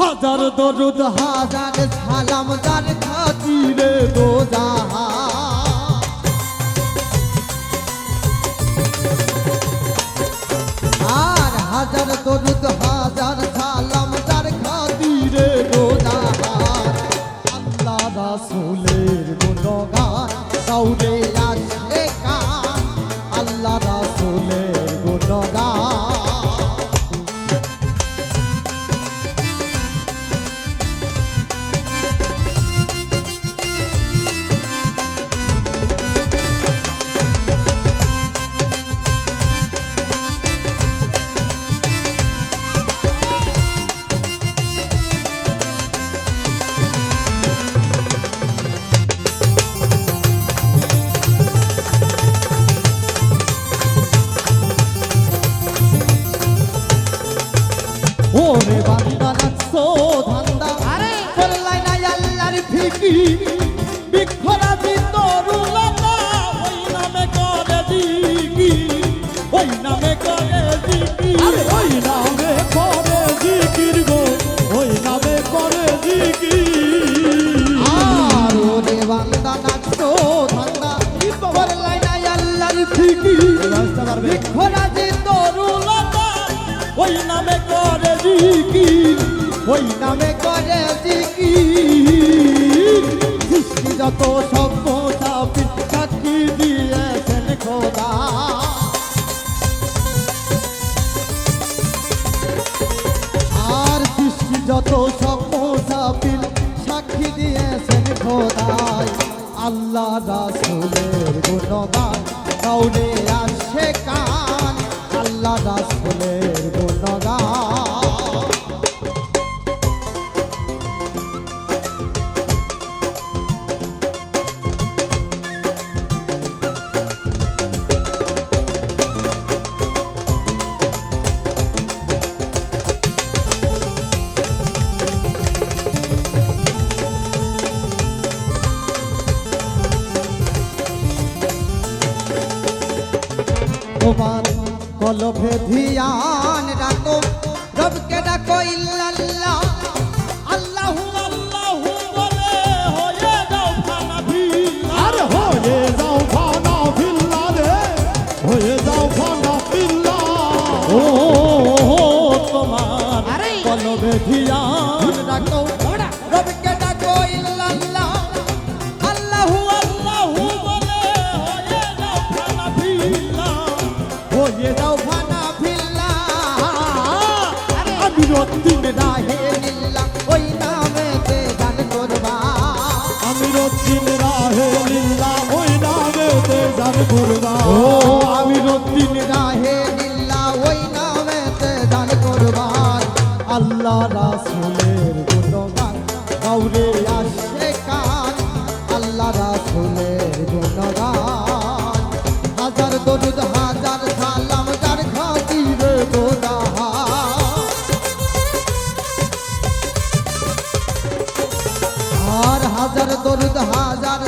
হাজার দরুদ হাজার সালাম যার খাতিরে দো জাহান। আর হাজার দরুদ হাজার সালাম যার খাতিরে দো জাহান। আল্লাহ রাসূলের গুণগান গাউরে আসে কান, আল্লাহ রাসূলের গুণগান। ওরে বান্দা নাচছো ধান্দা করলাই না আল্লাহর ফিকির, বিক্ষরাজি তরুলতা ওই নামে করে জিকির, ওই নামে করে জিকির, ওই নামে করে জিকির গো, ওই নামে করে জিকির। আর ওরে বান্দা নাচছো ধান্দা করলাই না আল্লাহর ফিকির, বিক্ষরাজি তরুলতা ওই নামে করে জিকির, ওই নামে করে জিকির। সৃষ্টি যত সভ্য সাবির সাক্ষী দিয়েছেন খোদা। আর সৃষ্টি যত সভ্য সাবির সাক্ষী দিয়েছেন খোদায়। আল্লাহ রাসূলের গুণগান গাউরে আসে কান, আল্লাহ রাসূলের গুণগান। তোমার কলবে ধ্যান রাখো, রবকে ডাকো ইল্লাল্লাহ, আল্লাহু আল্লাহু বলে হয়ে যাও ফানা ফিল্লাহ। আরে হয়ে যাও ফানা ফিল্লাহ রে, হয়ে যাও ফানা ফিল্লাহ। ও তোমার কলবে ধ্যান রাখো, রবকে ডাকো ইল্লাল্লাহ, আল্লাহু আল্লাহু বলে হয়ে যাও ফানা ফিল্লাহ, হয়ে যাও ফানা ফিল্লাহ। আমি রতিন রাহে লিল্লাহ ওই নামেতে গান করবা, আমি রতিন রাহে লিল্লাহ ওই নামেতে গান করবা। ও আমি রতিন রাহে লিল্লাহ ওই নামেতে গান করবা। আল্লাহ রাসূলের গুণগান গাউরে আসে কান, আল্লাহ রাসূলের গুণগান। হাজার দরুদ হাজার সালাম যার খাতিরে দো জাহান। আর হাজার দরুদ হাজার